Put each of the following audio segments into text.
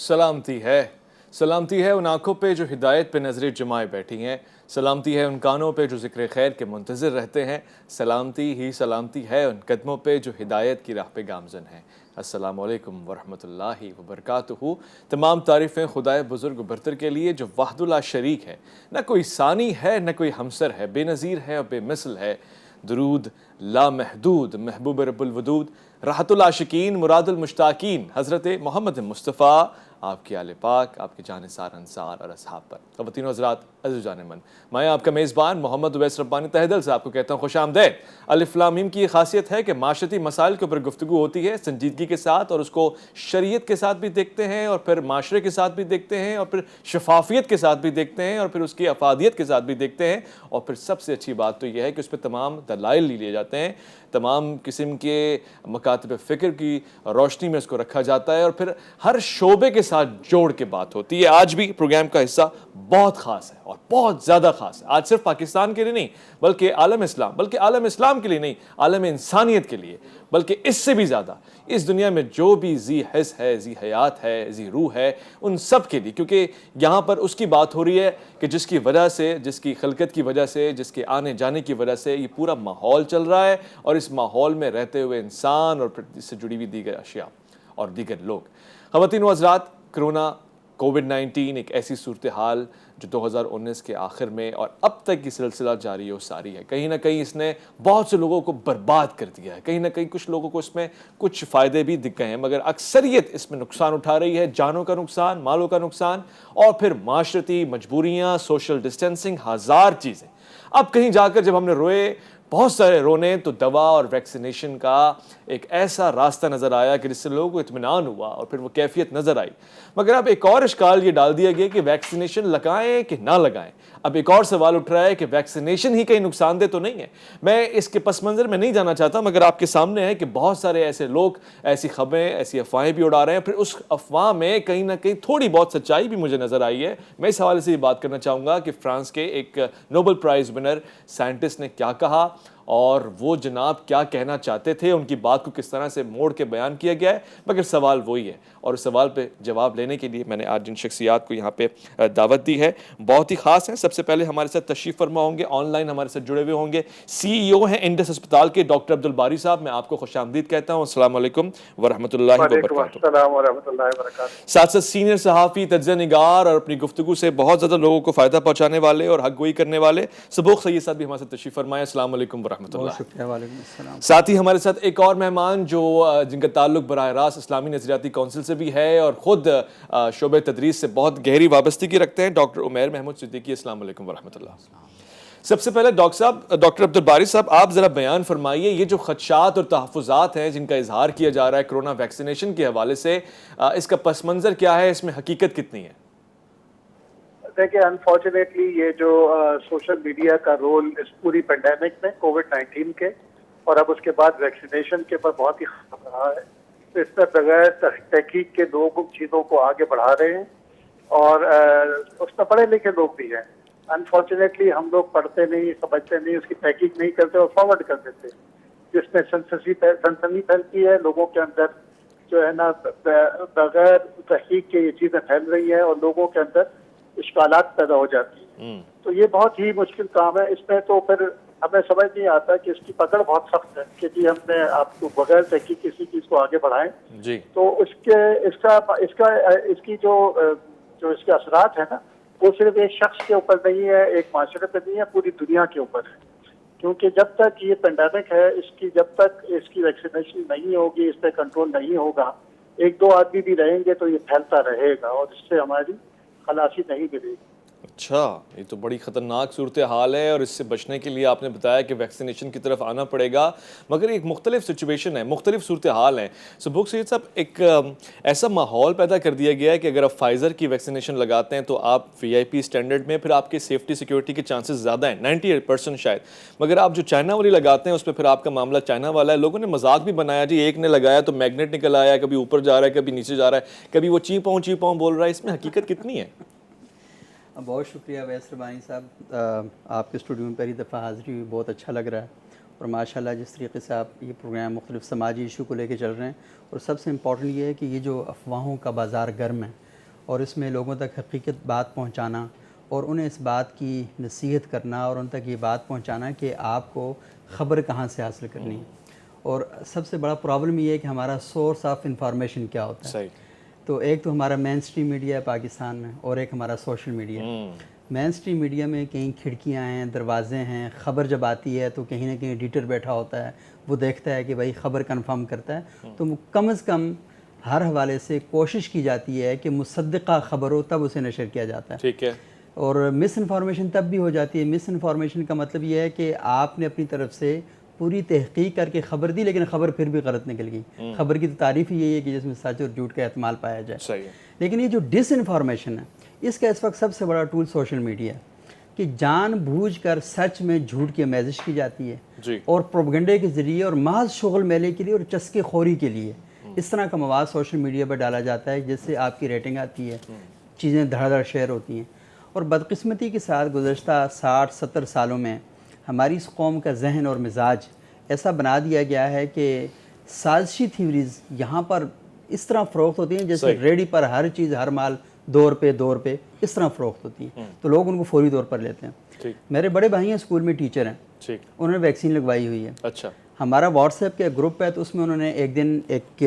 سلامتی ہے ان آنکھوں پہ جو ہدایت پہ نظریں جمائے بیٹھی ہیں، سلامتی ہے ان کانوں پہ جو ذکر خیر کے منتظر رہتے ہیں، سلامتی ہی سلامتی ہے ان قدموں پہ جو ہدایت کی راہ پہ گامزن ہیں۔ السلام علیکم ورحمۃ اللہ وبرکاتہ۔ تمام تعریفیں خدائے بزرگ و برتر کے لیے جو وحدہ لا شریک ہے، نہ کوئی ثانی ہے نہ کوئی ہمسر ہے، بے نظیر ہے اور بے مثل ہے۔ درود لامحدود محبوب رب الودود، راحت العاشقین مراد المشتاقین حضرت محمد مصطفیٰ، آپ کی آل پاک، آپ کے جانثار انصار اور اصحاب پر۔ خواتین و حضرات، عزیز جان من، میں آپ کا میزبان محمد اویس ربانی تہہ دل سے آپ کو کہتا ہوں خوش آمدید۔ الف لام میم کی یہ خاصیت ہے کہ معاشرتی مسائل کے اوپر گفتگو ہوتی ہے سنجیدگی کے ساتھ، اور اس کو شریعت کے ساتھ بھی دیکھتے ہیں، اور پھر معاشرے کے ساتھ بھی دیکھتے ہیں، اور پھر شفافیت کے ساتھ بھی دیکھتے ہیں، اور پھر اس کی افادیت کے ساتھ بھی دیکھتے ہیں، اور پھر سب سے اچھی بات تو یہ ہے کہ اس پہ تمام دلائل لیے جاتے ہیں، تمام قسم کے مکاتب فکر کی روشنی میں اس کو رکھا جاتا ہے، اور پھر ہر شعبے کے ساتھ جوڑ کے بات ہوتی ہے۔ آج بھی پروگرام کا حصہ بہت خاص ہے اور بہت زیادہ خاص ہے، آج صرف پاکستان کے لیے نہیں بلکہ عالم اسلام کے لیے نہیں، عالم انسانیت کے لیے، بلکہ اس سے بھی زیادہ اس دنیا میں جو بھی ذی حس ہے، ذی حیات ہے، ذی روح ہے، ان سب کے لیے، کیونکہ یہاں پر اس کی بات ہو رہی ہے کہ جس کی وجہ سے، جس کی خلقت کی وجہ سے، جس کے آنے جانے کی وجہ سے یہ پورا ماحول چل رہا ہے، اور اس ماحول میں رہتے ہوئے انسان اور پھر اس سے جڑی ہوئی دیگر اشیاء اور دیگر لوگ۔ خواتین و حضرات، کرونا کووڈ-19 ایک ایسی صورتحال جو 2019 کے آخر میں اور اب تک کی سلسلہ جاری و ساری ہے، کہیں نہ کہیں اس نے بہت سے لوگوں کو برباد کر دیا ہے، کہیں نہ کہیں کچھ لوگوں کو اس میں کچھ فائدے بھی دکھ گئے ہیں، مگر اکثریت اس میں نقصان اٹھا رہی ہے، جانوں کا نقصان، مالوں کا نقصان، اور پھر معاشرتی مجبوریاں، سوشل ڈسٹینسنگ، ہزار چیزیں۔ اب کہیں جا کر جب ہم نے روئے، بہت سارے رونے، تو دوا اور ویکسینیشن کا ایک ایسا راستہ نظر آیا کہ جس سے لوگوں کو اطمینان ہوا اور پھر وہ کیفیت نظر آئی۔ مگر اب ایک اور اشکال یہ ڈال دیا گیا کہ ویکسینیشن لگائیں کہ نہ لگائیں۔ اب ایک اور سوال اٹھ رہا ہے کہ ویکسینیشن ہی کہیں نقصان دہ تو نہیں ہے۔ میں اس کے پس منظر میں نہیں جانا چاہتا، مگر آپ کے سامنے ہے کہ بہت سارے ایسے لوگ ایسی خبریں، ایسی افواہیں بھی اڑا رہے ہیں، پھر اس افواہ میں کہیں نہ کہیں تھوڑی بہت سچائی بھی مجھے نظر آئی ہے۔ میں اس حوالے سے یہ بات کرنا چاہوں گا کہ فرانس کے ایک نوبل پرائز ونر سائنٹسٹ نے کیا کہا، اور وہ جناب کیا کہنا چاہتے تھے، ان کی بات کو کس طرح سے موڑ کے بیان کیا گیا ہے، مگر سوال وہی ہے، اور اس سوال پہ جواب لینے کے لیے میں نے آج جن شخصیات کو یہاں پہ دعوت دی ہے بہت ہی خاص ہیں۔ سب سے پہلے ہمارے ساتھ تشریف فرما ہوں گے، آن لائن ہمارے ساتھ جڑے ہوئے ہوں گے، سی ای او ہیں انڈس اسپتال کے، ڈاکٹر عبدالباری صاحب۔ میں آپ کو خوش آمدید کہتا ہوں، السلام علیکم ورحمۃ اللہ وبرکاتہ۔ وعلیکم السلام ورحمۃ اللہ وبرکاتہ۔ ساتھ ساتھ سینئر صحافی، تجزیہ نگار، اور اپنی گفتگو سے بہت زیادہ لوگوں کو فائدہ پہنچانے والے اور حق گوئی کرنے والے سبوق سید صاحب بھی ہمارے ساتھ تشریف فرمائے، السلام علیکم ورحمۃ اللہ۔ بہت شکریہ، وعلیکم السلام۔ ساتھ ہی ہمارے ساتھ ایک اور مہمان جو جن کا تعلق براہ راست اسلامی نظریاتی کونسل سے بھی ہے اور خود شعبہ تدریس سے بہت گہری وابستگی رکھتے ہیں، ڈاکٹر عمیر محمود صدیقی، السلام علیکم ورحمۃ اللہ۔ سب سے پہلے ڈاکٹر عبدالباری صاحب، آپ ذرا بیان فرمائیے یہ جو خدشات اور تحفظات ہیں جن کا اظہار کیا جا رہا ہے کرونا ویکسینیشن کے حوالے سے، اس کا پس منظر کیا ہے، اس میں حقیقت کتنی ہے؟ دیکھیں، انفارچونیٹلی یہ جو سوشل میڈیا کا رول اس پوری پینڈیمک میں کووڈ-19 کے اور اب اس کے بعد ویکسینیشن کے پر بہت ہی خراب رہا ہے، تو اس میں بغیر تحقیق کے لوگ چیزوں کو آگے بڑھا رہے ہیں، اور اس میں پڑھے لکھے لوگ بھی ہیں۔ انفارچونیٹلی ہم لوگ پڑھتے نہیں، سمجھتے نہیں، اس کی تحقیق نہیں کرتے اور فارورڈ کر دیتے، جس میں سنسنی پھیلتی ہے لوگوں کے اندر، جو ہے نا بغیر تحقیق کے یہ چیزیں پھیل رہی ہیں اور لوگوں کے اندر اشکالات پیدا ہو جاتی ہیں۔ تو یہ بہت ہی مشکل کام ہے، اس میں تو پھر ہمیں سمجھ نہیں آتا کہ اس کی پکڑ بہت سخت ہے کہ جی ہم نے آپ کو بغیر تحقیق کسی چیز کو آگے بڑھائیں جی، تو اس کی جو اس کے اثرات ہیں نا، وہ صرف ایک شخص کے اوپر نہیں ہے، ایک معاشرے پہ نہیں ہے، پوری دنیا کے اوپر ہے، کیونکہ جب تک یہ پینڈیمک ہے، جب تک اس کی ویکسینیشن نہیں ہوگی، اس پہ کنٹرول نہیں ہوگا، ایک دو آدمی بھی رہیں گے تو یہ پھیلتا رہے گا اور اس سے ہماری خلاصی نہیں ملے گی۔ اچھا، یہ تو بڑی خطرناک صورتحال ہے، اور اس سے بچنے کے لیے آپ نے بتایا کہ ویکسینیشن کی طرف آنا پڑے گا، مگر ایک مختلف سچویشن ہے، مختلف صورتحال ہیں۔ سبوق سید صاحب، ایک ایسا ماحول پیدا کر دیا گیا ہے کہ اگر آپ فائزر کی ویکسینیشن لگاتے ہیں تو آپ وی آئی پی اسٹینڈرڈ میں، پھر آپ کے سیفٹی سیکیورٹی کے چانسز زیادہ ہیں، 98% شاید، مگر آپ جو چائنا والی لگاتے ہیں اس پہ پھر آپ کا معاملہ چائنا والا ہے۔ لوگوں نے مذاق بھی بنایا، جی ایک نے لگایا تو میگنیٹ نکل آیا، کبھی اوپر جا رہا ہے، کبھی نیچے جا رہا ہے، کبھی وہ چی پاؤں بول رہا ہے، اس میں حقیقت کتنی ہے؟ بہت شکریہ اویس ربانی صاحب، آپ کے اسٹوڈیو میں پہلی دفعہ حاضری ہوئی، بہت اچھا لگ رہا ہے، اور ماشاءاللہ جس طریقے سے آپ یہ پروگرام مختلف سماجی ایشو کو لے کے چل رہے ہیں، اور سب سے امپورٹنٹ یہ ہے کہ یہ جو افواہوں کا بازار گرم ہے، اور اس میں لوگوں تک حقیقت بات پہنچانا اور انہیں اس بات کی نصیحت کرنا اور ان تک یہ بات پہنچانا کہ آپ کو خبر کہاں سے حاصل کرنی ہے. اور سب سے بڑا پرابلم یہ ہے کہ ہمارا سورس آف انفارمیشن کیا ہوتا ہے. صحیح. تو ایک تو ہمارا مین اسٹریم میڈیا ہے پاکستان میں اور ایک ہمارا سوشل میڈیا ہے. مین اسٹریم میڈیا میں کہیں کھڑکیاں ہیں، دروازے ہیں، خبر جب آتی ہے تو کہیں نہ کہیں ایڈیٹر بیٹھا ہوتا ہے، وہ دیکھتا ہے کہ بھائی خبر کنفرم کرتا ہے. تو کم از کم ہر حوالے سے کوشش کی جاتی ہے کہ مصدقہ خبر ہو تب اسے نشر کیا جاتا ہے. ٹھیک ہے. اور مس انفارمیشن تب بھی ہو جاتی ہے. مس انفارمیشن کا مطلب یہ ہے کہ آپ نے اپنی طرف سے پوری تحقیق کر کے خبر دی لیکن خبر پھر بھی غلط نکل گئی. خبر کی تو تعریف ہی یہی ہے کہ جس میں سچ اور جھوٹ کا احتمال پایا جائے. صحیح ہے. لیکن یہ جو ڈس انفارمیشن ہے اس کا اس وقت سب سے بڑا ٹول سوشل میڈیا ہے کہ جان بوجھ کر سچ میں جھوٹ کی آمیزش کی جاتی ہے جی. اور پروپیگنڈے کے ذریعے اور محض شغل میلے کے لیے اور چسکے خوری کے لیے اس طرح کا مواد سوشل میڈیا پر ڈالا جاتا ہے جس سے آپ کی ریٹنگ آتی ہے، چیزیں دھڑا دھڑ شیئر ہوتی ہیں. اور بدقسمتی کے ساتھ گزشتہ 60-70 سالوں میں ہماری اس قوم کا ذہن اور مزاج ایسا بنا دیا گیا ہے کہ سازشی تھیوریز یہاں پر اس طرح فروخت ہوتی ہیں جیسے ریڈی پر ہر چیز ہر مال 2 روپے اس طرح فروخت ہوتی ہیں. تو لوگ ان کو فوری طور پر لیتے ہیں. میرے بڑے بھائی ہیں اسکول میں ٹیچر ہیں، انہوں نے ویکسین لگوائی ہوئی ہے. اچھا. ہمارا واٹس ایپ کا گروپ ہے تو اس میں انہوں نے ایک دن ایک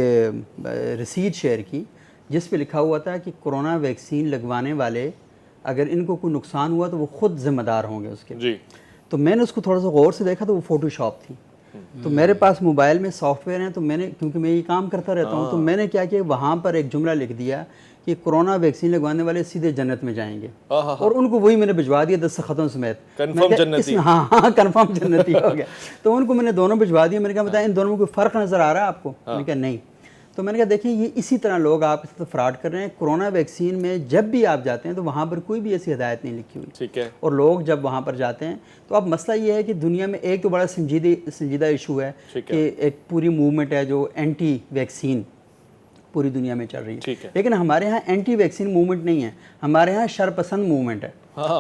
رسید شیئر کی جس پہ لکھا ہوا تھا کہ کورونا ویکسین لگوانے والے اگر ان کو کوئی نقصان ہوا تو وہ خود ذمہ دار ہوں گے اس کے. جی. تو میں نے اس کو تھوڑا سا غور سے دیکھا تو وہ فوٹو شاپ تھی. تو میرے پاس موبائل میں سافٹ ویئر ہیں تو میں نے، کیونکہ میں یہ کام کرتا رہتا ہوں، تو میں نے کیا کہ وہاں پر ایک جملہ لکھ دیا کہ کورونا ویکسین لگوانے والے سیدھے جنت میں جائیں گے. اور ان کو وہی میں نے بھجوا دیا دستخطوں سمیت. کنفرم جنتی. ہاں کنفرم جنتی ہو گیا. تو ان کو میں نے دونوں بھجوا دیا. میں نے کہا بتائیں ان دونوں میں کوئی فرق نظر آ رہا ہے آپ کو؟ میں نے کہا نہیں. تو میں نے کہا دیکھیں یہ اسی طرح لوگ آپ اس فراڈ کر رہے ہیں. کورونا ویکسین میں جب بھی آپ جاتے ہیں تو وہاں پر کوئی بھی ایسی ہدایت نہیں لکھی ہوئی. ٹھیک ہے. اور لوگ جب وہاں پر جاتے ہیں تو اب مسئلہ یہ ہے کہ دنیا میں ایک تو بڑا سنجیدہ ایشو ہے کہ ایک پوری موومنٹ ہے جو اینٹی ویکسین پوری دنیا میں چل رہی ہے. لیکن ہمارے ہاں اینٹی ویکسین موومنٹ نہیں ہے، ہمارے ہاں شر پسند موومنٹ ہے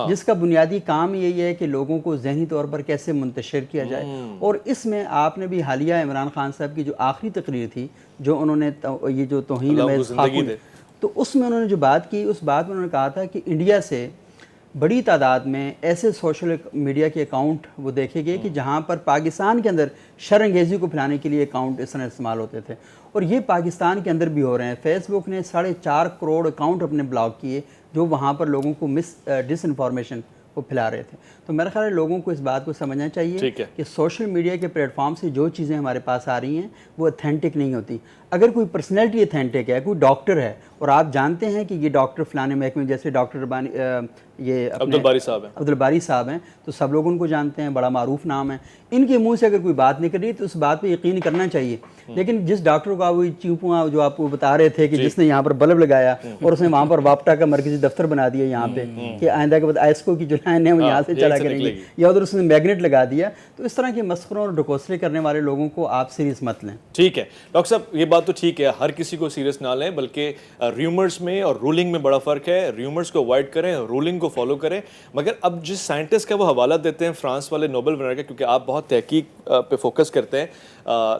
جس کا بنیادی کام یہی ہے کہ لوگوں کو ذہنی طور پر کیسے منتشر کیا جائے. اور اس میں آپ نے بھی حالیہ عمران خان صاحب کی جو آخری تقریر تھی جو انہوں نے یہ جو توہین خاتون، تو اس میں انہوں نے جو بات کی اس بات میں انہوں نے کہا تھا کہ انڈیا سے بڑی تعداد میں ایسے سوشل میڈیا کے اکاؤنٹ وہ دیکھے گئے کہ جہاں پر پاکستان کے اندر شر انگیزی کو پھیلانے کے لیے اکاؤنٹ اس طرح استعمال ہوتے تھے. اور یہ پاکستان کے اندر بھی ہو رہے ہیں. فیس بک نے 4.5 کروڑ اکاؤنٹ اپنے بلاک کیے جو وہاں پر لوگوں کو ڈس انفارمیشن وہ پھیلا رہے تھے. تو میرا خیال ہے لوگوں کو اس بات کو سمجھنا چاہیے کہ سوشل میڈیا کے پلیٹ فارم سے جو چیزیں ہمارے پاس آ رہی ہیں وہ اتھینٹک نہیں ہوتی. اگر کوئی پرسنالٹی اتھینٹک ہے، کوئی ڈاکٹر ہے اور آپ جانتے ہیں کہ یہ ڈاکٹر فلانے محکمے، جیسے ڈاکٹر یہ عبدالباری صاحب ہیں، تو سب لوگ ان کو جانتے ہیں، بڑا معروف نام ہے. ان کے منہ سے اگر کوئی بات نکل رہی تو اس بات پہ یقین کرنا چاہیے. لیکن جس ڈاکٹر کو آپ وہ چیپواں جو آپ کو بتا رہے تھے کہ جس نے یہاں پر بلب لگایا اور اس نے وہاں پر واپٹا کا مرکزی دفتر بنا دیا یہاں پہ کہ آئندہ کے بعد آئسکو کی جو لائن ہے وہ یہاں سے چلا کریں گے، یا ادھر اس نے میگنیٹ لگا دیا. تو اس طرح کے مسخروں اور ڈکوسلے کرنے والے لوگوں کو آپ سیریس مت لیں. ٹھیک ہے ڈاکٹر صاحب، یہ بات تو ٹھیک ہے، ہر کسی کو سیریس نہ لیں، بلکہ ریومرز میں اور رولنگ میں بڑا فرق ہے. ریومرز کو اوائڈ کریں، رولنگ کو فالو کریں. مگر اب جس سائنٹسٹ کا وہ حوالہ دیتے ہیں فرانس والے نوبل ونر کا، کیونکہ آپ بہت تحقیق پہ فوکس کرتے ہیں،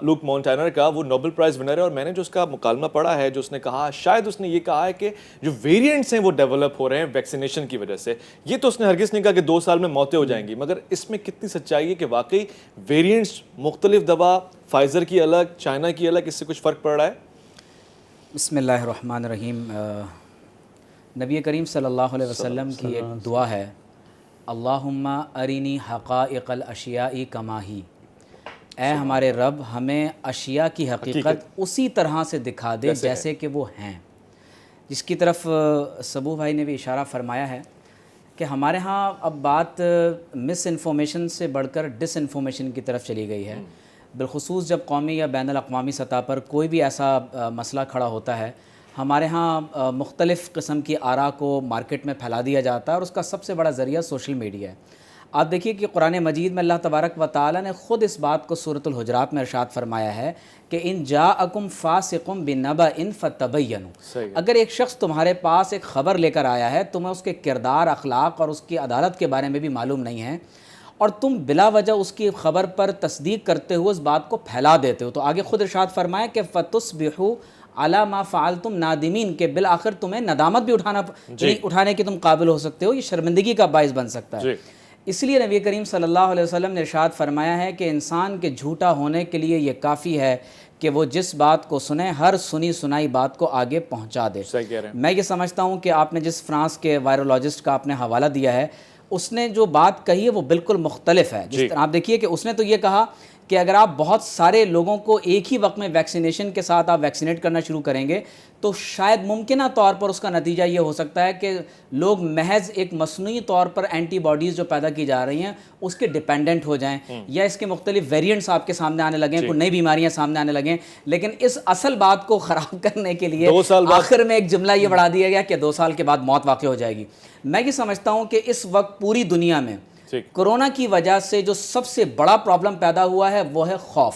لوک مونٹینر کا، وہ نوبل پرائز ونر ہے. اور میں نے جو اس کا مکالمہ پڑھا ہے، جو اس نے کہا، شاید اس نے یہ کہا ہے کہ جو ویریئنٹس ہیں وہ ڈیولپ ہو رہے ہیں ویکسینیشن کی وجہ سے. یہ تو اس نے ہرگز نہیں کہا کہ 2 سال میں موتیں ہو جائیں گی، مگر اس میں کتنی سچائی ہے کہ واقعی ویریئنٹس مختلف دوا، فائزر کی الگ، چائنا کی الگ، اس سے کچھ فرق پڑ رہا ہے؟ بسم اللہ الرحمن الرحیم. نبی کریم صلی اللہ علیہ وسلم کی ایک دعا ہے، اللہم ارینی حقائق الاشیاء کما ہی. اے ہمارے رب ہمیں اشیاء کی حقیقت اسی طرح سے دکھا دے جیسے کہ وہ ہیں. جس کی طرف سبو بھائی نے بھی اشارہ فرمایا ہے کہ ہمارے ہاں اب بات مس انفارمیشن سے بڑھ کر ڈس انفارمیشن کی طرف چلی گئی ہے. بالخصوص جب قومی یا بین الاقوامی سطح پر کوئی بھی ایسا مسئلہ کھڑا ہوتا ہے، ہمارے ہاں مختلف قسم کی آراء کو مارکیٹ میں پھیلا دیا جاتا ہے، اور اس کا سب سے بڑا ذریعہ سوشل میڈیا ہے. آپ دیکھیے کہ قرآن مجید میں اللہ تبارک و تعالیٰ نے خود اس بات کو سورۃ الحجرات میں ارشاد فرمایا ہے کہ ان جاءکم فاسق بنبأ فتبینوا. اگر ایک شخص تمہارے پاس ایک خبر لے کر آیا ہے، تمہیں اس کے کردار، اخلاق اور اس کی عدالت کے بارے میں بھی معلوم نہیں ہے، اور تم بلا وجہ اس کی خبر پر تصدیق کرتے ہوئے اس بات کو پھیلا دیتے ہو، تو آگے خود ارشاد فرمایا کہ فتصبحوا علی ما فعلتم نادمین، کہ بالآخر تمہیں ندامت بھی اٹھانے کے تم قابل ہو سکتے ہو، یہ شرمندگی کا باعث بن سکتا ہے۔ اس لیے نبی کریم صلی اللہ علیہ وسلم نے ارشاد فرمایا ہے کہ انسان کے جھوٹا ہونے کے لیے یہ کافی ہے کہ وہ جس بات کو سنے ہر سنی سنائی بات کو آگے پہنچا دے۔ میں یہ سمجھتا ہوں کہ آپ نے جس فرانس کے وائرولوجسٹ کا آپ نے حوالہ دیا ہے، اس نے جو بات کہی ہے وہ بالکل مختلف ہے۔ جس طرح آپ دیکھیے کہ اس نے تو یہ کہا کہ اگر آپ بہت سارے لوگوں کو ایک ہی وقت میں ویکسینیشن کے ساتھ آپ ویکسینیٹ کرنا شروع کریں گے تو شاید ممکنہ طور پر اس کا نتیجہ یہ ہو سکتا ہے کہ لوگ محض ایک مصنوعی طور پر اینٹی باڈیز جو پیدا کی جا رہی ہیں اس کے ڈیپینڈنٹ ہو جائیں، یا اس کے مختلف ویریئنٹس آپ کے سامنے آنے لگیں، کوئی نئی بیماریاں سامنے آنے لگیں۔ لیکن اس اصل بات کو خراب کرنے کے لیے آخر میں ایک جملہ یہ بڑھا دیا گیا کہ 2 سال کے بعد موت واقع ہو جائے گی۔ میں یہ سمجھتا ہوں کہ اس وقت پوری دنیا میں کرونا کی وجہ سے جو سب سے بڑا پرابلم پیدا ہوا ہے وہ ہے خوف۔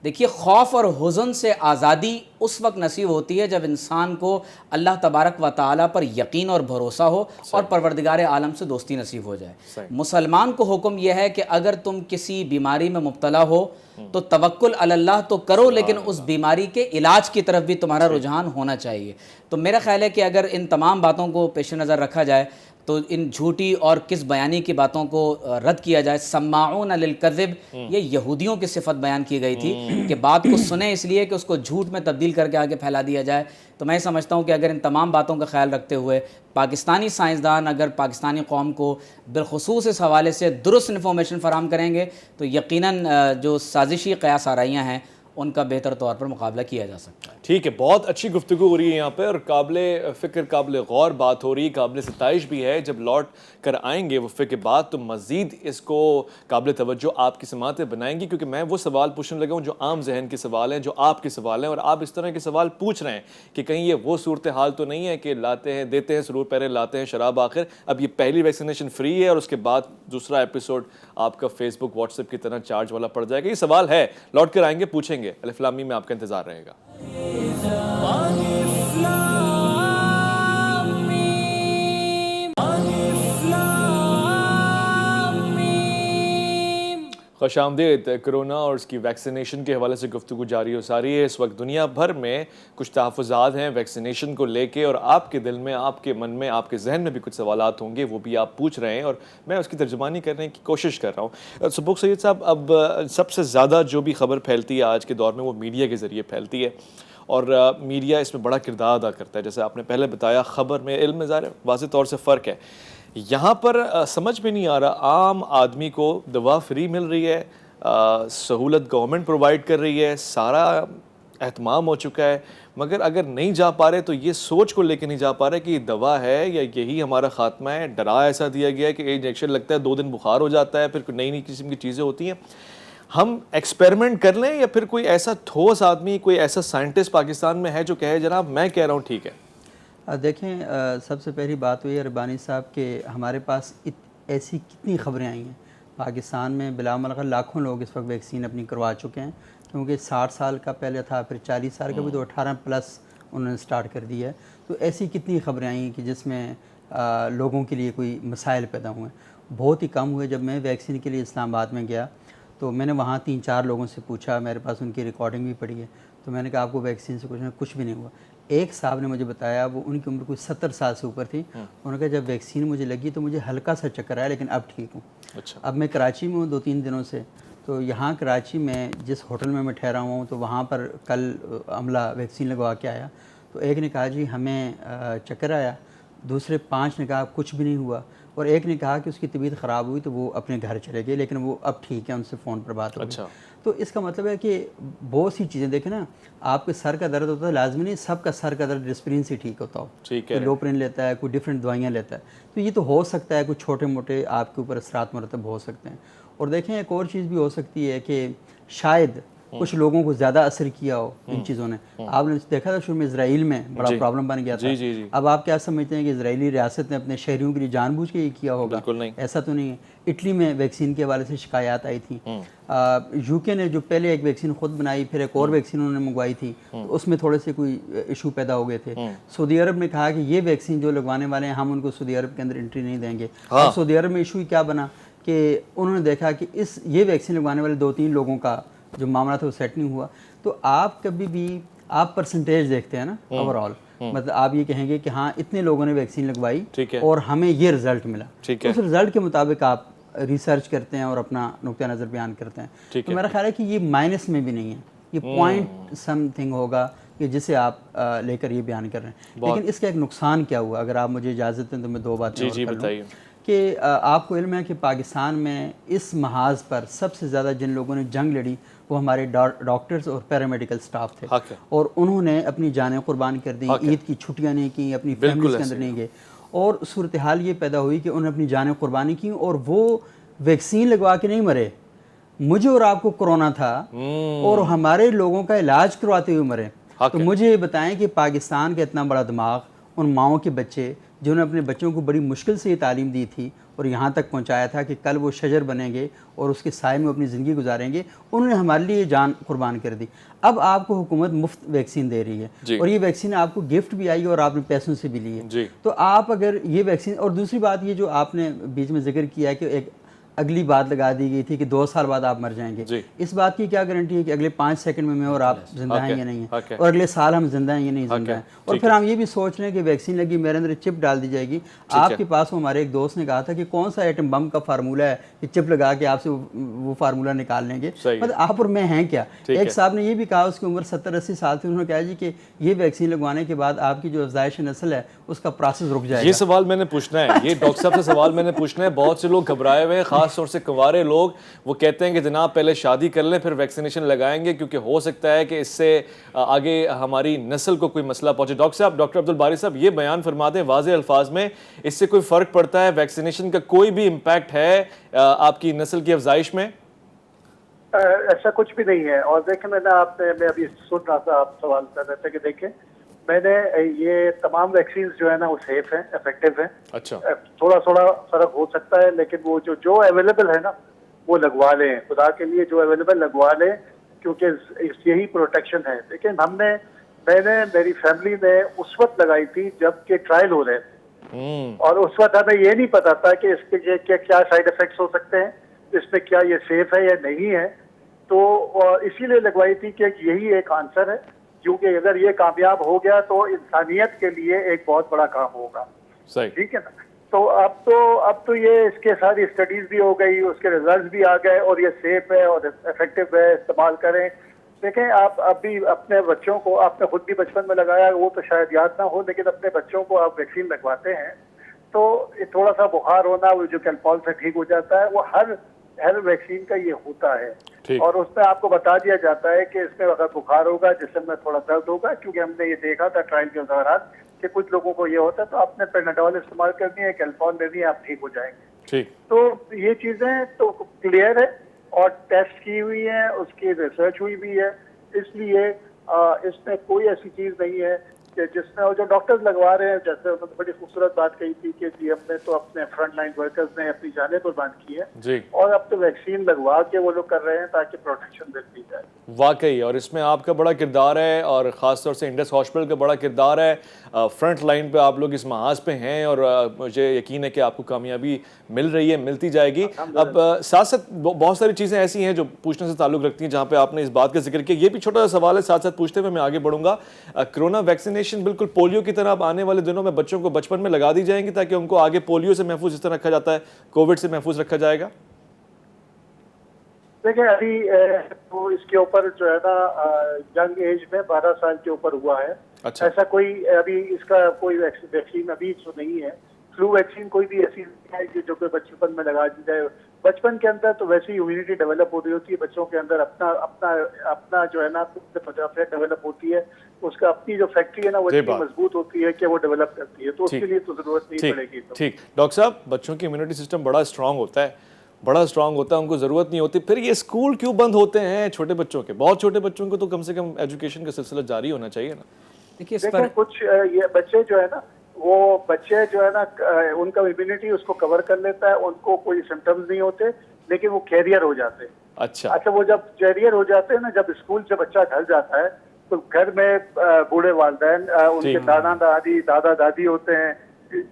دیکھیے، خوف اور حزن سے آزادی اس وقت نصیب ہوتی ہے جب انسان کو اللہ تبارک و تعالیٰ پر یقین اور بھروسہ ہو اور پروردگار عالم سے دوستی نصیب ہو جائے۔ مسلمان کو حکم یہ ہے کہ اگر تم کسی بیماری میں مبتلا ہو تو توکل علی اللہ تو کرو، لیکن اس بیماری کے علاج کی طرف بھی تمہارا رجحان ہونا چاہیے۔ تو میرا خیال ہے کہ اگر ان تمام باتوں کو پیش نظر رکھا جائے تو ان جھوٹی اور کس بیانی کی باتوں کو رد کیا جائے۔ سماعون للکذب، یہ یہودیوں کی صفت بیان کی گئی تھی کہ بات کو سنیں اس لیے کہ اس کو جھوٹ میں تبدیل کر کے آگے پھیلا دیا جائے۔ تو میں سمجھتا ہوں کہ اگر ان تمام باتوں کا خیال رکھتے ہوئے پاکستانی سائنسدان اگر پاکستانی قوم کو بالخصوص اس حوالے سے درست انفارمیشن فراہم کریں گے تو یقیناً جو سازشی قیاس آرائیاں ہیں ان کا بہتر طور پر مقابلہ کیا جا سکتا ہے۔ ٹھیک ہے، بہت اچھی گفتگو ہو رہی ہے یہاں پہ اور قابل فکر قابل غور بات ہو رہی ہے، قابل ستائش بھی ہے۔ جب لوٹ کر آئیں گے وقفے کے بعد تو مزید اس کو قابل توجہ آپ کی سماعتیں بنائیں گی، کیونکہ میں وہ سوال پوچھنے لگا ہوں جو عام ذہن کے سوال ہیں، جو آپ کے سوال ہیں، اور آپ اس طرح کے سوال پوچھ رہے ہیں کہ کہیں یہ وہ صورتحال تو نہیں ہے کہ لاتے ہیں دیتے ہیں سرور پہرے لاتے ہیں شراب آخر۔ اب یہ پہلی ویکسینیشن فری ہے اور اس کے بعد دوسرا ایپیسوڈ آپ کا فیس بک واٹس ایپ کی طرح چارج والا پڑ جائے گا۔ یہ سوال ہے، لوٹ کر آئیں گے پوچھیں گے۔ الف لام میم میں آپ کا انتظار رہے گا۔ خوش آمدید۔ کرونا اور اس کی ویکسینیشن کے حوالے سے گفتگو جاری و ساری ہے۔ اس وقت دنیا بھر میں کچھ تحفظات ہیں ویکسینیشن کو لے کے، اور آپ کے دل میں، آپ کے من میں، آپ کے ذہن میں بھی کچھ سوالات ہوں گے، وہ بھی آپ پوچھ رہے ہیں اور میں اس کی ترجمانی کرنے کی کوشش کر رہا ہوں۔ سبوک سید صاحب، اب سب سے زیادہ جو بھی خبر پھیلتی ہے آج کے دور میں وہ میڈیا کے ذریعے پھیلتی ہے، اور میڈیا اس میں بڑا کردار ادا کرتا ہے۔ جیسے آپ نے پہلے بتایا، خبر میں علم میں ظاہر واضح طور سے فرق ہے۔ یہاں پر سمجھ میں نہیں آ رہا، عام آدمی کو دوا فری مل رہی ہے، سہولت گورنمنٹ پرووائڈ کر رہی ہے، سارا اہتمام ہو چکا ہے، مگر اگر نہیں جا پا رہے تو یہ سوچ کو لے کے نہیں جا پا رہے کہ یہ دوا ہے یا یہی ہمارا خاتمہ ہے۔ ڈرا ایسا دیا گیا ہے کہ انجیکشن لگتا ہے 2 دن بخار ہو جاتا ہے، پھر نئی نئی قسم کی چیزیں ہوتی ہیں۔ ہم ایکسپیریمنٹ کر لیں یا پھر کوئی ایسا ٹھوس آدمی، کوئی ایسا سائنٹسٹ پاکستان میں ہے جو کہے جناب میں کہہ رہا ہوں ٹھیک ہے؟ دیکھیں، سب سے پہلی بات ہوئی ہے ربانی صاحب کہ ہمارے پاس ایسی کتنی خبریں آئی ہیں پاکستان میں، بلا ملغہ لاکھوں لوگ اس وقت ویکسین اپنی کروا چکے ہیں، کیونکہ 60 سال کا پہلے تھا، پھر 40 سال کا بھی، تو 18+ انہوں نے سٹارٹ کر دیا ہے۔ تو ایسی کتنی خبریں آئی ہیں کہ جس میں لوگوں کے لیے کوئی مسائل پیدا ہوئے ہیں۔ بہت ہی کم ہوئے۔ جب میں ویکسین کے لیے اسلام آباد میں گیا تو میں نے وہاں 3-4 لوگوں سے پوچھا، میرے پاس ان کی ریکارڈنگ بھی پڑی ہے، تو میں نے کہا آپ کو ویکسین سے کچھ بھی نہیں ہوا۔ ایک صاحب نے مجھے بتایا، وہ ان کی عمر کوئی 70 سال سے اوپر تھی، انہوں نے کہا جب ویکسین مجھے لگی تو مجھے ہلکا سا چکر آیا لیکن اب ٹھیک ہوں۔ اب میں کراچی میں ہوں 2-3 دنوں سے، تو یہاں کراچی میں جس ہوٹل میں ٹھہرا ہوں تو وہاں پر کل عملہ ویکسین لگوا کے آیا، تو ایک نے کہا جی ہمیں چکر آیا، دوسرے 5 نے کہا کچھ بھی نہیں ہوا، اور ایک نے کہا کہ اس کی طبیعت خراب ہوئی تو وہ اپنے گھر چلے گئے لیکن وہ اب ٹھیک ہے، ان سے فون پر بات ہو گئی۔ تو اس کا مطلب ہے کہ بہت سی چیزیں دیکھیں نا، آپ کے سر کا درد ہوتا ہے، لازمی نہیں سب کا سر کا درد ڈسپرین سے ٹھیک ہوتا ہو، کوئی لوپرین لیتا ہے، کوئی ڈفرینٹ دوائیاں لیتا ہے، تو یہ تو ہو سکتا ہے، کچھ چھوٹے موٹے آپ کے اوپر اثرات مرتب ہو سکتے ہیں۔ اور دیکھیں ایک اور چیز بھی ہو سکتی ہے کہ شاید کچھ لوگوں کو زیادہ اثر کیا ہو ان چیزوں نے۔ آپ نے دیکھا تھا شروع میں اسرائیل میں بڑا پرابلم بن گیا تھا، اب آپ کیا سمجھتے ہیں کہ اسرائیلی ریاست نے اپنے شہریوں کے لیے جان بوجھ کے یہ کیا ہوگا؟ ایسا تو نہیں ہے۔ اٹلی میں ویکسین کے حوالے سے شکایات آئی تھیں، یو کے نے جو پہلے ایک ویکسین خود بنائی، پھر ایک اور ویکسین انہوں نے منگوائی تھی، تو اس میں تھوڑے سے کوئی ایشو پیدا ہو گئے تھے۔ سعودی عرب نے کہا کہ یہ ویکسین جو لگوانے والے ہیں ہم ان کو سعودی عرب کے اندر انٹری نہیں دیں گے۔ اب سعودی عرب میں ایشو کیا بنا کہ انہوں نے دیکھا کہ یہ ویکسین لگوانے والے 2-3 لوگوں کا جو معاملہ تھا وہ سیٹ نہیں ہوا۔ تو آپ کبھی بھی آپ پرسنٹیج دیکھتے ہیں نا اوور آل، مطلب آپ یہ کہیں گے کہ ہاں اتنے لوگوں نے ویکسین لگوائی اور ہمیں یہ رزلٹ ملا، اس رزلٹ کے مطابق آپ ریسرچ کرتے ہیں اور اپنا نقطہ نظر بیان کرتے ہیں. تو میرا خیال ہے کہ یہ مائنس میں بھی نہیں ہے، یہ پوائنٹ سم تھنگ ہوگا کہ جسے آپ لے کر یہ بیان کر رہے ہیں. لیکن اس کا ایک نقصان کیا ہوا، اگر آپ مجھے اجازت دیں تو میں 2 باتیں اور کر لوں. کہ آپ کو علم ہے کہ پاکستان میں اس محاذ پر سب سے زیادہ جن لوگوں نے جنگ لڑی وہ ہمارے ڈاکٹرز اور پیرامیڈیکل سٹاف تھے، اور انہوں نے اپنی جانیں قربان کر دیں، عید کی چھٹیاں نہیں کی، اپنی فیملیز کے اندر نہیں گئے، اور صورتحال یہ پیدا ہوئی کہ انہوں نے اپنی جانیں قربانی کی اور وہ ویکسین لگوا کے نہیں مرے. مجھے اور آپ کو کرونا تھا اور ہمارے لوگوں کا علاج کرواتے ہوئے مرے. تو مجھے یہ بتائیں کہ پاکستان کا اتنا بڑا دماغ، ان ماؤں کے بچے جنہوں نے اپنے بچوں کو بڑی مشکل سے یہ تعلیم دی تھی اور یہاں تک پہنچایا تھا کہ کل وہ شجر بنیں گے اور اس کے سائے میں اپنی زندگی گزاریں گے، انہوں نے ہمارے لیے جان قربان کر دی. اب آپ کو حکومت مفت ویکسین دے رہی ہے اور یہ ویکسین آپ کو گفٹ بھی آئی اور آپ نے پیسوں سے بھی لی ہے. تو آپ اگر یہ ویکسین، اور دوسری بات یہ جو آپ نے بیچ میں ذکر کیا کہ ایک اگلی بات لگا دی گئی تھی کہ 2 سال بعد آپ مر جائیں گے، اس بات کی کیا گارنٹی ہے کہ اگلے 5 سیکنڈ میں اور آپ زندہ ہیں یا نہیں ہیں، اور اگلے سال ہم زندہ ہیں یا نہیں زندہ ہیں. اور پھر ہم یہ بھی سوچ رہے ہیں کہ ویکسین لگی، میرے اندر چپ ڈال دی جائے گی. آپ کے پاس ہمارے ایک دوست نے کہا تھا کہ کون سا ایٹم بم کا فارمولہ ہے کہ چپ لگا کے آپ سے وہ فارمولہ نکال لیں گے، مطلب آپ اور میں ہیں کیا. ایک صاحب نے یہ بھی کہا، اس کی عمر 70-80 سال تھی، انہوں نے کہا جی کہ یہ ویکسین لگوانے کے بعد آپ کی جو افزائش نسل ہے اس کا پروسیس رک جائے گا. یہ سوال میں نے پوچھنا ہے، یہ ڈاکٹر صاحب سے سوال میں نے پوچھنا ہے. بہت سے لوگ گھبرائے ہوئے ہیں، خاص طور سے کنوارے لوگ، وہ کہتے ہیں کہ جناب پہلے شادی کر لیں پھر ویکسینیشن لگائیں گے کیونکہ ہو سکتا ہے کہ اس سے آگے ہماری نسل کو کوئی مسئلہ پہنچے. ڈاکٹر صاحب، ڈاکٹر عبدالباری صاحب یہ بیان فرما دیں واضح الفاظ میں، اس سے کوئی فرق پڑتا ہے؟ ویکسینیشن کا کوئی بھی امپیکٹ ہے آپ کی نسل کی افزائش میں؟ ایسا کچھ بھی نہیں ہے. اور دیکھیں، میں ابھی سن رہا تھا، آپ سوال کر رہے تھے کہ دیکھیں میں نے یہ تمام ویکسینز جو ہے نا وہ سیف ہیں، افیکٹو ہیں. اچھا، تھوڑا فرق ہو سکتا ہے لیکن وہ جو اویلیبل ہے نا وہ لگوا لیں، خدا کے لیے جو اویلیبل لگوا لیں، کیونکہ یہی پروٹیکشن ہے. لیکن میری فیملی نے اس وقت لگائی تھی جب کہ ٹرائل ہو رہے تھے، اور اس وقت ہمیں یہ نہیں پتا تھا کہ اس کے کیا سائیڈ افیکٹس ہو سکتے ہیں، اس میں کیا یہ سیف ہے یا نہیں ہے. تو اسی لیے لگوائی تھی کہ یہی ایک آنسر ہے، کیونکہ اگر یہ کامیاب ہو گیا تو انسانیت کے لیے ایک بہت بڑا کام ہوگا. ٹھیک ہے نا. تو اب تو یہ اس کے ساری اسٹڈیز بھی ہو گئی، اس کے ریزلٹس بھی آ گئے، اور یہ سیف ہے اور افیکٹو ہے، استعمال کریں. دیکھیں، آپ ابھی اپنے بچوں کو، آپ نے خود بھی بچپن میں لگایا، وہ تو شاید یاد نہ ہو، لیکن اپنے بچوں کو آپ ویکسین لگواتے ہیں تو تھوڑا سا بخار ہونا، وہ جو کیلپول سے ٹھیک ہو جاتا ہے، وہ ہر ویکسین کا یہ ہوتا ہے. اور اس میں آپ کو بتا دیا جاتا ہے کہ اس میں اگر بخار ہوگا، جسم میں تھوڑا درد ہوگا، کیونکہ ہم نے یہ دیکھا تھا ٹرائل کے دوران کہ کچھ لوگوں کو یہ ہوتا ہے، تو آپ نے پیناڈول استعمال کرنی ہے، کیلپول لینی ہے، آپ ٹھیک ہو جائیں گے. تو یہ چیزیں تو کلیئر ہے اور ٹیسٹ کی ہوئی ہیں، اس کی ریسرچ ہوئی بھی ہے. اس لیے اس میں کوئی ایسی چیز نہیں ہے کہ جس میں جو ڈاکٹرز لگوا رہے ہیں، جیسے انہوں نے بڑی خوبصورت بات کہی تھی کہ جی ہم نے تو اپنے فرنٹ لائن ورکرز نے اپنی جانیں قربان کی ہے، اور اب تو ویکسین لگوا کے وہ لوگ کر رہے ہیں تاکہ پروٹیکشن ملتی جائے. واقعی، اور اس میں آپ کا بڑا کردار ہے، اور خاص طور سے انڈس ہاسپٹل کا بڑا کردار ہے. فرنٹ لائن پہ آپ لوگ اس محاذ پہ ہیں، اور مجھے یقین ہے کہ آپ کو کامیابی مل رہی ہے، ملتی جائے گی. اب ساتھ ساتھ بہت ساری چیزیں ایسی ہیں جو پوچھنے سے تعلق رکھتی ہیں، جہاں پہ آپ نے اس بات کا ذکر کیا. یہ بھی چھوٹا سا سوال ہے، ساتھ ساتھ پوچھتے ہوئے میں آگے بڑھوں گا. کرونا ویکسینیشن بالکل پولیو کی طرح اب آنے والے دنوں میں بچوں کو بچپن میں لگا دی جائیں گی تاکہ ان کو آگے پولیو سے محفوظ اس طرح رکھا جاتا ہے کووڈ سے محفوظ رکھا جائے گا؟ دیکھیں، ابھی تو اس کے اوپر جو ہے نا ینگ ایج میں 12 سال کے اوپر ہوا ہے. ایسا کوئی ابھی اس کا کوئی ویکسین ابھی تو نہیں ہے. فلو ویکسین کوئی بھی ایسی نہیں ہے جو کہ بچپن میں لگا دی جائے. بچپن کے اندر تو ویسی امیونٹی ڈیولپ ہو رہی ہوتی ہے، بچوں کے اندر اپنا جو ہے نا ڈیولپ ہوتی ہے. اس کا اپنی جو فیکٹری ہے نا وہ اتنی مضبوط ہوتی ہے کہ وہ ڈیولپ کرتی ہے، تو اس کے لیے تو ضرورت نہیں پڑے گی. ٹھیک ڈاکٹر صاحب، بچوں کی امیونٹی سسٹم بڑا اسٹرانگ ہوتا ہے، ان کو ضرورت نہیں ہوتی. پھر یہ اسکول کیوں بند ہوتے ہیں چھوٹے بچوں کے؟ بہت چھوٹے بچوں کو تو کم سے کم ایجوکیشن کا سلسلہ جاری ہونا چاہیے نا. دیکھیں، کچھ یہ بچے جو ہے نا ان کا امیونٹی اس کو کور کر لیتا ہے، ان کو کوئی سمٹمز نہیں ہوتے، لیکن وہ کیریئر ہو جاتے ہیں. اچھا، وہ جب کیریئر ہو جاتے ہیں نا، جب اسکول سے بچہ گھر جاتا ہے تو گھر میں بوڑھے والدین، ان کے دادا دادی ہوتے ہیں،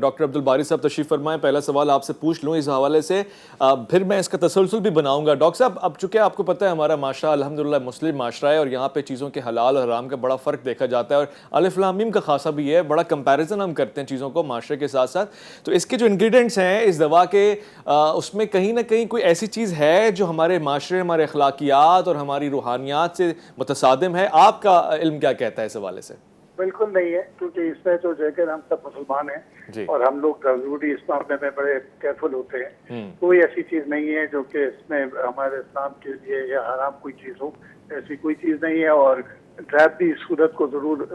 ڈاکٹر عبدالباری صاحب تشریف فرمائیں. پہلا سوال آپ سے پوچھ لوں اس حوالے سے, پھر میں اس کا تسلسل بھی بناؤں گا. ڈاکٹر صاحب اب چونکہ آپ کو پتہ ہے ہمارا معاشرہ الحمدللہ مسلم معاشرہ ہے, اور یہاں پہ چیزوں کے حلال اور حرام کا بڑا فرق دیکھا جاتا ہے, اور الف لام میم کا خاصا بھی ہے, بڑا کمپیریزن ہم کرتے ہیں چیزوں کو معاشرے کے ساتھ ساتھ. تو اس کے جو انگریڈینٹس ہیں اس دوا کے, اس میں کہیں نہ کہیں کوئی ایسی چیز ہے جو ہمارے معاشرے, ہمارے اخلاقیات اور ہماری روحانیات سے متصادم ہے. آپ کا علم کیا کہتا ہے اس حوالے سے؟ بالکل نہیں ہے, کیونکہ اس میں تو جو کہ ہم سب مسلمان ہیں اور ہم لوگ ضروری اس معاملے میں بڑے کیئرفل ہوتے ہیں. کوئی ایسی چیز نہیں ہے جو کہ اس میں ہمارے اسلام کے لیے یا حرام کوئی چیز ہو, ایسی کوئی چیز نہیں ہے. اور ڈرائب بھی صورت کو ضرور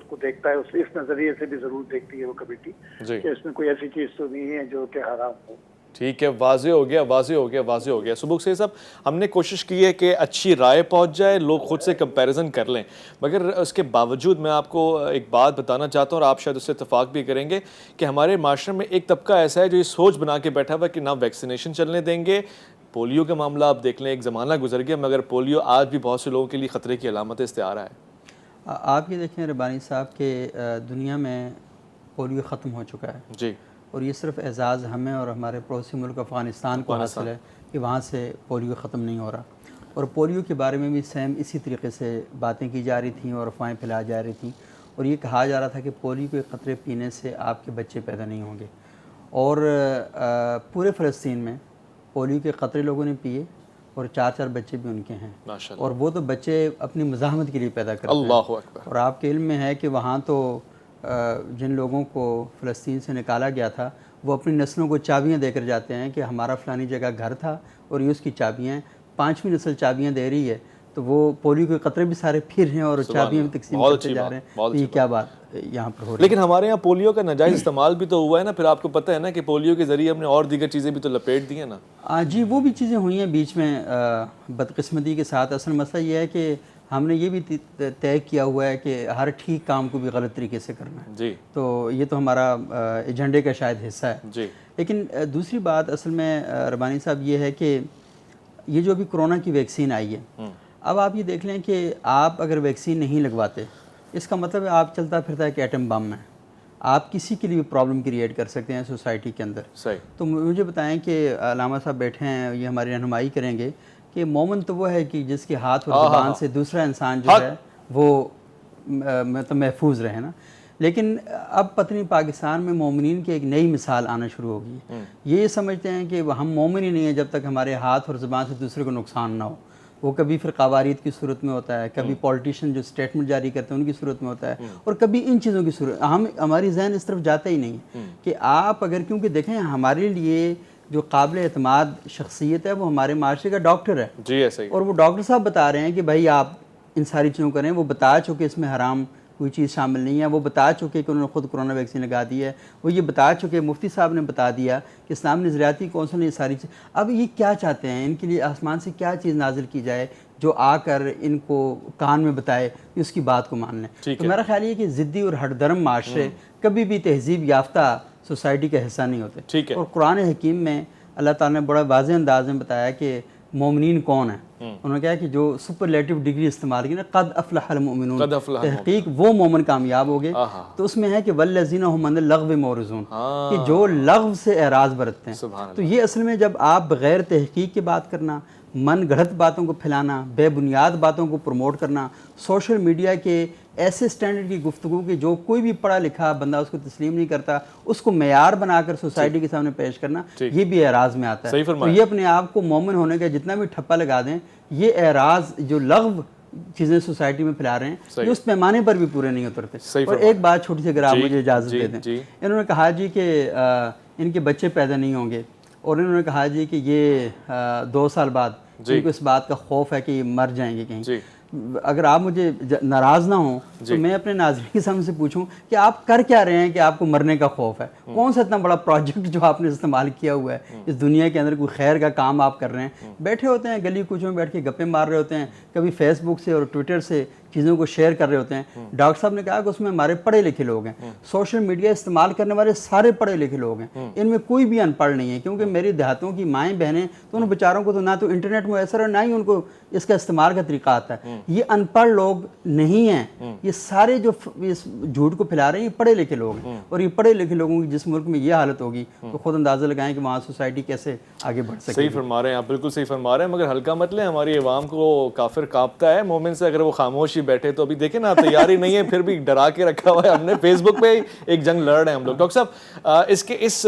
کو دیکھتا ہے, اس نظریے سے بھی ضرور دیکھتی ہے وہ کمیٹی کہ اس میں کوئی ایسی چیز تو نہیں ہے جو کہ حرام ہو. ٹھیک ہے, واضح ہو گیا, واضح ہو گیا, واضح ہو گیا. سبق سے صاحب ہم نے کوشش کی ہے کہ اچھی رائے پہنچ جائے, لوگ خود سے کمپیریزن کر لیں, مگر اس کے باوجود میں آپ کو ایک بات بتانا چاہتا ہوں, اور آپ شاید اس سے اتفاق بھی کریں گے, کہ ہمارے معاشرے میں ایک طبقہ ایسا ہے جو یہ سوچ بنا کے بیٹھا ہوا ہے کہ نہ ویکسینیشن چلنے دیں گے. پولیو کا معاملہ آپ دیکھ لیں, ایک زمانہ گزر گیا مگر پولیو آج بھی بہت سے لوگوں کے لیے خطرے کی علامت استعار ہے. آپ یہ دیکھیں ربانی صاحب کہ دنیا میں پولیو ختم ہو چکا ہے جی, اور یہ صرف اعزاز ہمیں اور ہمارے پڑوسی ملک افغانستان کو حاصل ہے کہ وہاں سے پولیو ختم نہیں ہو رہا. اور پولیو کے بارے میں بھی سیم اسی طریقے سے باتیں کی جا رہی تھیں اور افواہیں پھیلائی جا رہی تھیں, اور یہ کہا جا رہا تھا کہ پولیو کے قطرے پینے سے آپ کے بچے پیدا نہیں ہوں گے. اور پورے فلسطین میں پولیو کے قطرے لوگوں نے پیے اور 4 بچے بھی ان کے ہیں, اور وہ تو بچے اپنی مزاحمت کے لیے پیدا کرتے ہیں. اللہ اکبر. اور آپ کے علم میں ہے کہ وہاں تو جن لوگوں کو فلسطین سے نکالا گیا تھا وہ اپنی نسلوں کو چابیاں دے کر جاتے ہیں کہ ہمارا فلانی جگہ گھر تھا اور یہ اس کی چابیاں ہیں, 5ویں نسل چابیاں دے رہی ہے, تو وہ پولیو کے قطرے بھی سارے پھر ہیں اور چابیاں بھی تقسیم کرتے جا رہے ہیں. تو یہ کیا بات یہاں پر ہو رہی ہے. لیکن ہمارے یہاں پولیو کا ناجائز استعمال بھی تو ہوا ہے نا, پھر آپ کو پتہ ہے نا کہ پولیو کے ذریعے ہم نے اور دیگر چیزیں بھی تو لپیٹ دی ہیں نا. جی وہ بھی چیزیں ہوئی ہیں بیچ میں بدقسمتی کے ساتھ. اصل مسئلہ یہ ہے کہ ہم نے یہ بھی طے کیا ہوا ہے کہ ہر ٹھیک کام کو بھی غلط طریقے سے کرنا ہے. جی, تو یہ تو ہمارا ایجنڈے کا شاید حصہ ہے. جی, لیکن دوسری بات اصل میں ربانی صاحب یہ ہے کہ یہ جو ابھی کرونا کی ویکسین آئی ہے, اب آپ یہ دیکھ لیں کہ آپ اگر ویکسین نہیں لگواتے, اس کا مطلب ہے آپ چلتا پھرتا ایک ایٹم بم میں, آپ کسی کے لیے بھی پرابلم کریٹ کر سکتے ہیں سوسائٹی کے اندر. صحیح. تو مجھے بتائیں کہ علامہ صاحب بیٹھے ہیں, یہ ہماری رہنمائی کریں گے کہ مومن تو وہ ہے کہ جس کے ہاتھ اور زبان سے دوسرا انسان جو ہے وہ مطلب محفوظ رہے نا. لیکن اب پتنی پاکستان میں مومنین کی ایک نئی مثال آنا شروع ہوگی. یہ سمجھتے ہیں کہ ہم مومن ہی نہیں ہیں جب تک ہمارے ہاتھ اور زبان سے دوسرے کو نقصان نہ ہو. وہ کبھی پھر قواریت کی صورت میں ہوتا ہے, کبھی پولیٹیشین جو سٹیٹمنٹ جاری کرتے ہیں ان کی صورت میں ہوتا ہے, اور کبھی ان چیزوں کی صورت. ہماری ذہن اس طرف جاتا ہی نہیں کہ آپ اگر, کیونکہ دیکھیں ہمارے لیے جو قابل اعتماد شخصیت ہے وہ ہمارے معاشرے کا ڈاکٹر ہے. جی ایسا ہی. اور وہ ڈاکٹر صاحب بتا رہے ہیں کہ بھائی آپ ان ساری چیزوں کریں. وہ بتا چکے اس میں حرام کوئی چیز شامل نہیں ہے, وہ بتا چکے کہ انہوں نے خود کرونا ویکسین لگا دی ہے, وہ یہ بتا چکے, مفتی صاحب نے بتا دیا کہ اسلام نظریاتی کونسل نے یہ ساری چیز. اب یہ کیا چاہتے ہیں, ان کے لیے آسمان سے کیا چیز نازل کی جائے جو آ کر ان کو کان میں بتائے کہ اس کی بات کو مان لیں. تو میرا خیال یہ کہ ضدی اور ہٹ درم معاشرے کبھی بھی تہذیب یافتہ سوسائٹی کا حصہ نہیں ہوتے. اور قرآن حکیم میں اللہ تعالیٰ نے بڑا واضح انداز میں بتایا کہ مومنین کون ہیں. انہوں نے کہا کہ جو سپرلیٹو ڈگری استعمال کی نا, قد افلح المؤمنون, تحقیق وہ مومن کامیاب ہو گئے. تو اس میں ہے کہ والذین هم عن اللغو معرضون, کہ جو لغو سے اعراض برتتے ہیں. تو یہ اصل میں جب آپ بغیر تحقیق کی بات کرنا, من گھڑت باتوں کو پھیلانا, بے بنیاد باتوں کو پروموٹ کرنا, سوشل میڈیا کے ایسے سٹینڈرڈ کی گفتگو کہ جو کوئی بھی پڑھا لکھا بندہ اس کو تسلیم نہیں کرتا, اس کو معیار بنا کر سوسائٹی کے سامنے پیش کرنا, یہ بھی اعراض میں آتا ہے. تو یہ اپنے آپ کو مومن ہونے کا جتنا بھی ٹھپا لگا دیں, یہ اعراض جو لغو چیزیں سوسائٹی میں پھیلا رہے ہیں یہ اس پیمانے پر بھی پورے نہیں اترتے. اور ایک بات چھوٹی سی اگر آپ مجھے اجازت دے دیں, انہوں نے کہا جی کہ ان کے بچے پیدا نہیں ہوں گے, اور انہوں نے کہا جی کہ یہ 2 سال بعد ان کو اس بات کا خوف ہے کہ یہ مر جائیں گے کہیں. اگر آپ مجھے ناراض نہ ہوں تو میں اپنے ناظرین کے سامنے سے پوچھوں کہ آپ کر کیا رہے ہیں کہ آپ کو مرنے کا خوف ہے؟ کون سا اتنا بڑا پروجیکٹ جو آپ نے استعمال کیا ہوا ہے اس دنیا کے اندر, کوئی خیر کا کام آپ کر رہے ہیں, بیٹھے ہوتے ہیں گلی کوچوں میں بیٹھ کے گپیں مار رہے ہوتے ہیں, کبھی فیس بک سے اور ٹویٹر سے چیزوں کو شیئر کر رہے ہوتے ہیں. ڈاکٹر صاحب نے کہا کہ اس میں ہمارے پڑھے لکھے لوگ ہیں, سوشل میڈیا استعمال کرنے والے سارے پڑھے لکھے لوگ ہیں, ان میں کوئی بھی ان پڑھ نہیں ہے, کیونکہ میری دیہاتوں کی مائیں بہنیں تو ان بیچاروں کو تو نہ تو انٹرنیٹ میسر ہے نہ ہی ان کو اس کا استعمال کا طریقہ آتا ہے. یہ ان پڑھ لوگ نہیں ہیں, یہ سارے جو اس جھوٹ کو پھیلا رہے ہیں یہ پڑھے لکھے لوگ ہیں, اور یہ پڑھے لکھے لوگوں کی جس ملک میں یہ حالت ہوگی تو خود اندازہ لگائیں کہ وہاں سوسائٹی کیسے آگے بڑھ سکے. صحیح فرما رہے ہیں آپ, بالکل صحیح فرما رہے ہیں, مگر ہلکا مت لیں, ہماری عوام کو کافر کانپتا ہے مومن سے, اگر وہ خاموش ہی بیٹھے تو ابھی دیکھیں نا تیاری نہیں ہے, پھر بھی ڈرا کے رکھا ہوا ہے ہم نے, فیس بک پہ ایک جنگ لڑ رہے ہیں ہم لوگ. ڈاکٹر صاحب اس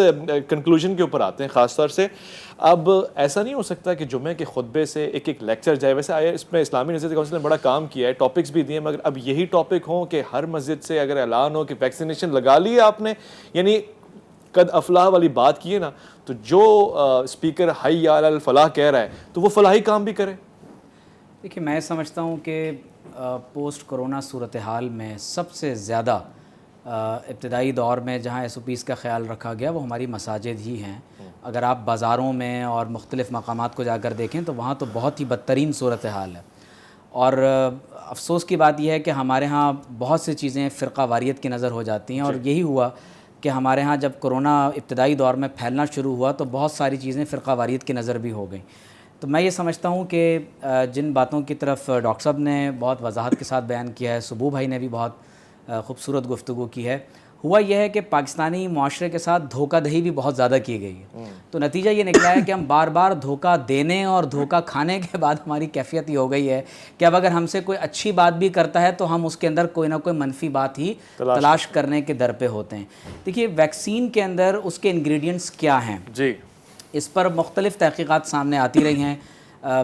کنکلوژن کے اوپر آتے ہیں خاص طور سے. اب ایسا نہیں ہو سکتا کہ جمعے کے خطبے سے ایک لیکچر جائے, ویسے آیا اس میں اسلامی نصیحت کونسل نے بڑا کام کیا ہے, ٹاپکس بھی دیے, مگر اب یہی ٹاپک ہوں کہ ہر مسجد سے اگر اعلان ہو کہ ویکسینیشن لگا لی ہے آپ نے, یعنی قد افلاح والی بات کی ہے نا, تو جو اسپیکر حی علی الفلاح کہہ رہا ہے تو وہ فلاحی کام بھی کرے. دیکھیے میں سمجھتا ہوں کہ پوسٹ کرونا صورتحال میں سب سے زیادہ ابتدائی دور میں جہاں ایس او پیز کا خیال رکھا گیا وہ ہماری مساجد ہی ہیں. اگر آپ بازاروں میں اور مختلف مقامات کو جا کر دیکھیں تو وہاں تو بہت ہی بدترین صورتحال ہے, اور افسوس کی بات یہ ہے کہ ہمارے ہاں بہت سی چیزیں فرقہ واریت کی نظر ہو جاتی ہیں, اور یہی ہوا کہ ہمارے ہاں جب کرونا ابتدائی دور میں پھیلنا شروع ہوا تو بہت ساری چیزیں فرقہ واریت کی نظر بھی ہو گئیں. تو میں یہ سمجھتا ہوں کہ جن باتوں کی طرف ڈاکٹر صاحب نے بہت وضاحت کے ساتھ بیان کیا ہے, سبو بھائی نے بھی بہت خوبصورت گفتگو کی ہے, ہوا یہ ہے کہ پاکستانی معاشرے کے ساتھ دھوکہ دہی بھی بہت زیادہ کی گئی ہے. تو نتیجہ یہ نکلا ہے کہ ہم بار بار دھوکہ دینے اور دھوکہ کھانے کے بعد ہماری کیفیت یہ ہو گئی ہے کہ اب اگر ہم سے کوئی اچھی بات بھی کرتا ہے تو ہم اس کے اندر کوئی نہ کوئی منفی بات ہی تلاش کرنے کے در پہ ہوتے ہیں. دیکھیے ویکسین کے اندر اس کے انگریڈینٹس کیا ہیں, جی اس پر مختلف تحقیقات سامنے آتی رہی ہیں.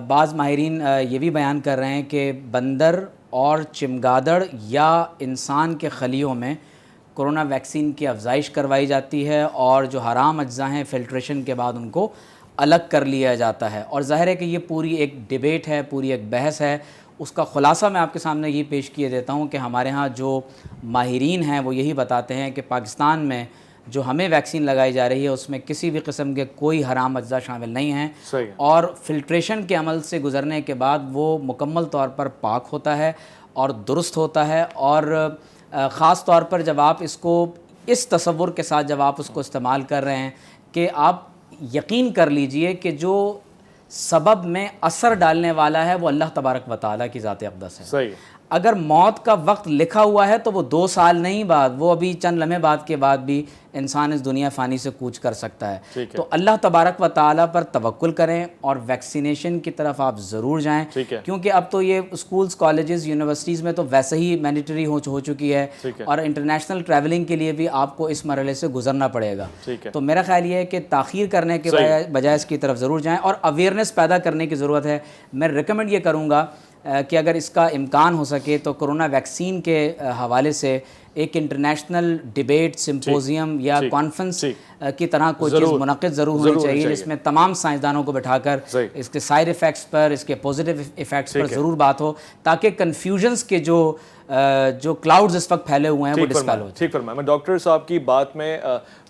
بعض ماہرین یہ بھی بیان کر رہے ہیں کہ بندر اور چمگادڑ یا انسان کے خلیوں میں کرونا ویکسین کی افزائش کروائی جاتی ہے, اور جو حرام اجزاء ہیں فلٹریشن کے بعد ان کو الگ کر لیا جاتا ہے. اور ظاہر ہے کہ یہ پوری ایک ڈیبیٹ ہے, پوری ایک بحث ہے. اس کا خلاصہ میں آپ کے سامنے یہ پیش کیے دیتا ہوں کہ ہمارے ہاں جو ماہرین ہیں وہ یہی بتاتے ہیں کہ پاکستان میں جو ہمیں ویکسین لگائی جا رہی ہے اس میں کسی بھی قسم کے کوئی حرام اجزاء شامل نہیں ہیں, اور فلٹریشن کے عمل سے گزرنے کے بعد وہ مکمل طور پر پاک ہوتا ہے اور درست ہوتا ہے. اور خاص طور پر جب آپ اس کو اس تصور کے ساتھ جب آپ اس کو استعمال کر رہے ہیں کہ آپ یقین کر لیجئے کہ جو سبب میں اثر ڈالنے والا ہے وہ اللہ تبارک و تعالیٰ کی ذات اقدس ہے. صحیح. اگر موت کا وقت لکھا ہوا ہے تو وہ 2 سال نہیں بعد, وہ ابھی چند لمحے بعد کے بعد بھی انسان اس دنیا فانی سے کوچ کر سکتا ہے. تو اللہ تبارک و تعالیٰ پر توکل کریں اور ویکسینیشن کی طرف آپ ضرور جائیں, کیونکہ اب تو یہ اسکولز کالجز یونیورسٹیز میں تو ویسے ہی مینڈیٹری ہو چکی ہے, اور انٹرنیشنل ٹریولنگ کے لیے بھی آپ کو اس مرحلے سے گزرنا پڑے گا. تو میرا خیال یہ ہے کہ تاخیر کرنے کے بجائے اس کی طرف ضرور جائیں, اور اویئرنیس پیدا کرنے کی ضرورت ہے. میں ریکمینڈ یہ کروں گا کہ اگر اس کا امکان ہو سکے تو کرونا ویکسین کے حوالے سے ایک انٹرنیشنل ڈیبیٹ سمپوزیم یا کانفرنس کی طرح کوئی چیز منعقد ضرور ہونی چاہیے, جس میں تمام سائنسدانوں کو بٹھا کر اس کے سائیڈ ایفیکٹس پر, اس کے پازیٹیو ایفیکٹس پر ضرور بات ہو, تاکہ کنفیوژنس کے جو کلاؤڈز اس وقت پھیلے ہوئے ہیں وہ ڈسپیل ہو. ٹھیک فرمایا. میں ڈاکٹر صاحب کی بات میں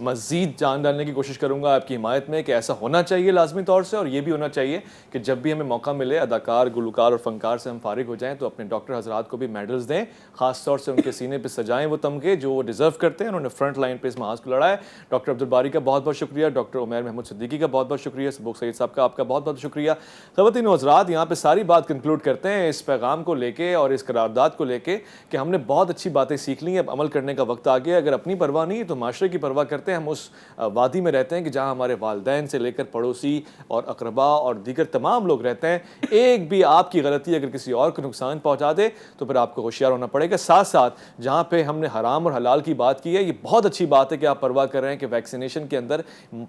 مزید جان ڈالنے کی کوشش کروں گا آپ کی حمایت میں کہ ایسا ہونا چاہیے لازمی طور سے, اور یہ بھی ہونا چاہیے کہ جب بھی ہمیں موقع ملے اداکار, گلوکار اور فنکار سے ہم فارغ ہو جائیں تو اپنے ڈاکٹر حضرات کو بھی میڈلز دیں, خاص طور سے ان کے سینے پہ سجائیں وہ تمغے جو وہ ڈیزرو کرتے ہیں. انہوں نے فرنٹ لائن پہ اس محاذ کو لڑا ہے. ڈاکٹر عبدالباری کا بہت بہت شکریہ, ڈاکٹر عمیر محمود صدیقی کا بہت بہت شکریہ, سبوک سعید صاحب کا آپ کا بہت بہت شکریہ. خواتین و حضرات, یہاں پہ ساری بات کنکلوڈ کرتے ہیں اس پیغام کو لے کے اور اس قرارداد کو لے کے کہ ہم نے بہت اچھی باتیں سیکھ لی ہیں, اب عمل کرنے کا وقت آ گیا. اگر اپنی پرواہ نہیں تو معاشرے کی پرواہ کرتے ہیں. ہم اس وادی میں رہتے ہیں کہ جہاں ہمارے والدین سے لے کر پڑوسی اور اقربا اور دیگر تمام لوگ رہتے ہیں. ایک بھی آپ کی غلطی اگر کسی اور کو نقصان پہنچا دے تو پھر آپ کو ہوشیار ہونا پڑے گا. ساتھ ساتھ جہاں پہ ہم نے حرام اور حلال کی بات کی ہے, یہ بہت اچھی بات ہے کہ آپ پرواہ کر رہے ہیں کہ ویکسینیشن کے اندر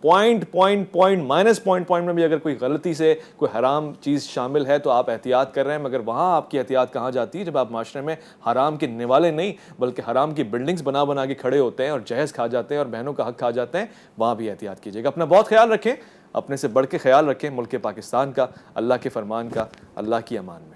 پوائنٹ میں بھی اگر کوئی غلطی سے کوئی حرام چیز شامل ہے تو آپ احتیاط کر رہے ہیں. مگر وہاں آپ کی احتیاط کہاں جاتی ہے جب آپ معاشرے میں حرام کے نوالے نہیں بلکہ حرام کی بلڈنگز بنا کے کھڑے ہوتے ہیں اور جہیز کھا جاتے ہیں اور بہنوں کا حق کھا جاتے ہیں. وہاں بھی احتیاط کیجیے گا. اپنا بہت خیال رکھیں, اپنے سے بڑھ کے خیال رکھیں ملک پاکستان کا, اللہ کے فرمان کا, اللہ کی امان میں.